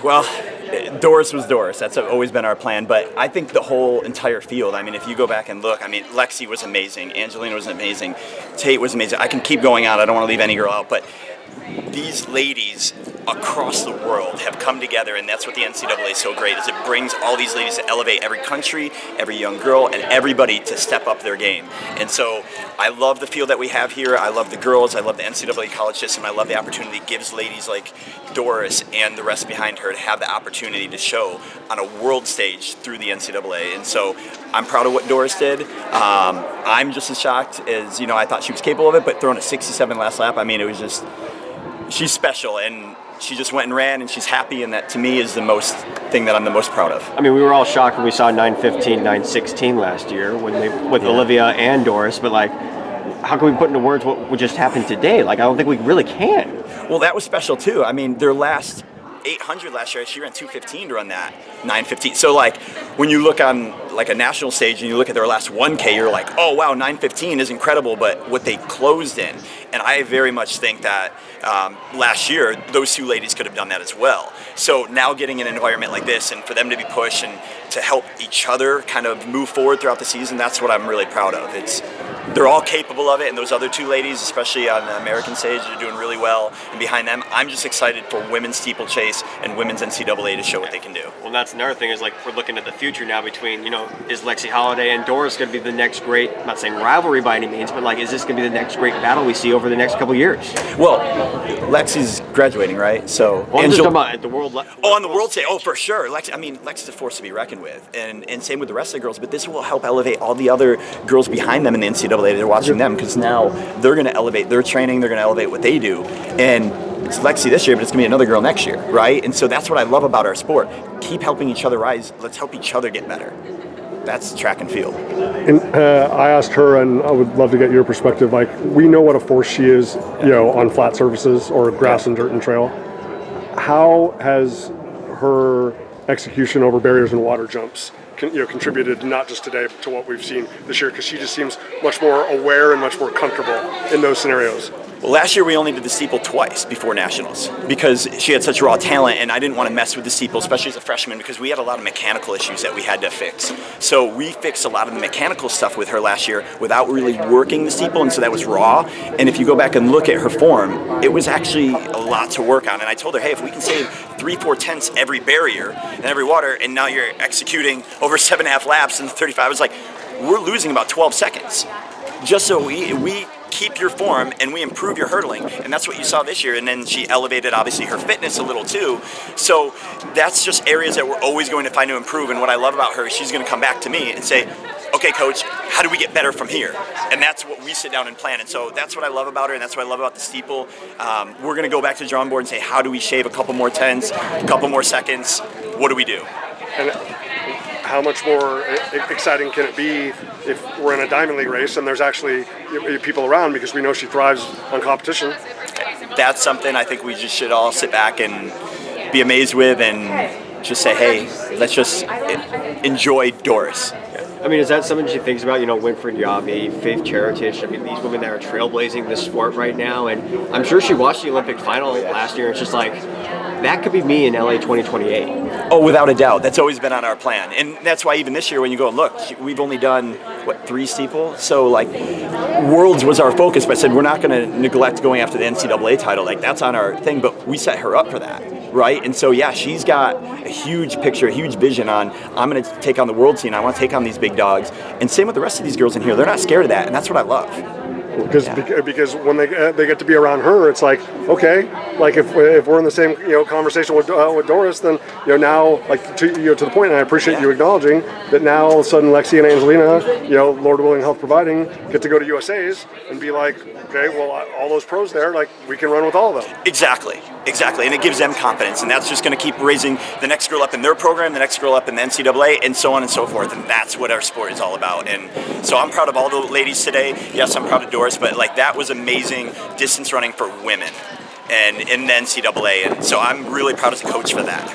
Well, Doris was Doris. That's always been our plan. But I think the whole entire field, I mean, if you go back and look, I mean, Lexy was amazing. Angelina was amazing. Tate was amazing. I can keep going on. I don't want to leave any girl out. But these ladies across the world have come together, and that's what the NCAA is so great, is it brings all these ladies to elevate every country, every young girl, and everybody to step up their game. And so I love the field that we have here. I love the girls. I love the NCAA college system. I love the opportunity it gives ladies like Doris and the rest behind her to have the opportunity to show on a world stage through the NCAA. And so I'm proud of what Doris did. I'm just as shocked as, I thought she was capable of it, but throwing a 67 last lap, I mean, it was just, she's special, and she just went and ran, and she's happy, and that to me is the most thing that I'm the most proud of. I mean, we were all shocked when we saw 9:15, 9:16 last year with Olivia and Doris, but how can we put into words what just happened today? I don't think we really can. Well, that was special too. I mean, their last 800 last year, she ran 2:15 to run that 9:15. So when you look on a national stage and you look at their last 1K, you're like, oh wow, 9:15 is incredible, but what they closed in. And I very much think that last year, those two ladies could have done that as well. So now getting in an environment like this and for them to be pushed and to help each other kind of move forward throughout the season, that's what I'm really proud of. They're all capable of it, and those other two ladies, especially on the American stage, are doing really well. And behind them, I'm just excited for women's steeplechase and women's NCAA to show what they can do. Well, that's another thing is we're looking at the future now between, is Lexy Halladay and Doris going to be the next great, I'm not saying rivalry by any means, but is this going to be the next great battle we see over the next couple years? Well, Lexy's graduating, right? So I'm just talking about at the world. On the world stage, for sure. Lexy's a force to be reckoned with, and same with the rest of the girls. But this will help elevate all the other girls behind them in the NCAA. They're watching them because now they're going to elevate their training. They're going to elevate what they do, and it's Lexy this year, but it's going to be another girl next year, right? And so that's what I love about our sport. Keep helping each other rise. Let's help each other get better. That's track and field. And I asked her, and I would love to get your perspective. We know what a force she is, on flat surfaces or grass and dirt and trail. How has her execution over barriers and water jumps contributed, not just today, but to what we've seen this year? Because she just seems much more aware and much more comfortable in those scenarios. Well, last year we only did the steeple twice before nationals because she had such raw talent, and I didn't want to mess with the steeple, especially as a freshman, because we had a lot of mechanical issues that we had to fix. So we fixed a lot of the mechanical stuff with her last year without really working the steeple, and so that was raw. And if you go back and look at her form, it was actually a lot to work on. And I told her, hey, if we can save 3-4 tenths every barrier and every water, and now you're executing over 7.5 laps in 35, I was like, we're losing about 12 seconds. Just so we keep your form and we improve your hurdling, and that's what you saw this year. And then she elevated obviously her fitness a little too, so that's just areas that we're always going to find to improve. And what I love about her is she's going to come back to me and say, okay coach, how do we get better from here? And that's what we sit down and plan. And so that's what I love about her, and that's what I love about the steeple. We're going to go back to the drawing board and say, how do we shave a couple more tenths, a couple more seconds? What do we do? And how much more exciting can it be if we're in a Diamond League race and there's actually people around, because we know she thrives on competition? That's something I think we just should all sit back and be amazed with and just say, hey, let's just enjoy Doris. I mean, is that something she thinks about, Winfred Yavi, Faith Cheritage? I mean, these women that are trailblazing this sport right now, and I'm sure she watched the Olympic final last year, and it's just that could be me in LA 2028. Oh, without a doubt. That's always been on our plan. And that's why even this year when you go and look, we've only done, 3 steeple? So, Worlds was our focus, but I said we're not going to neglect going after the NCAA title. That's on our thing, but we set her up for that, right? And so, yeah, she's got a huge picture, a huge vision on, I'm going to take on the world scene. I want to take on these big dogs. And same with the rest of these girls in here. They're not scared of that, and that's what I love. Because when they get to be around her, it's okay, if we're in the same conversation with Doris, then now to the point, and I appreciate you acknowledging that now all of a sudden Lexy and Angelina, Lord willing, health providing, get to go to USA's and be okay, well, all those pros there, we can run with all of them. Exactly, and it gives them confidence, and that's just going to keep raising the next girl up in their program, the next girl up in the NCAA, and so on and so forth, and that's what our sport is all about. And so I'm proud of all the ladies today. Yes, I'm proud of Doris, but that was amazing distance running for women and in the NCAA, and so I'm really proud as a coach for that.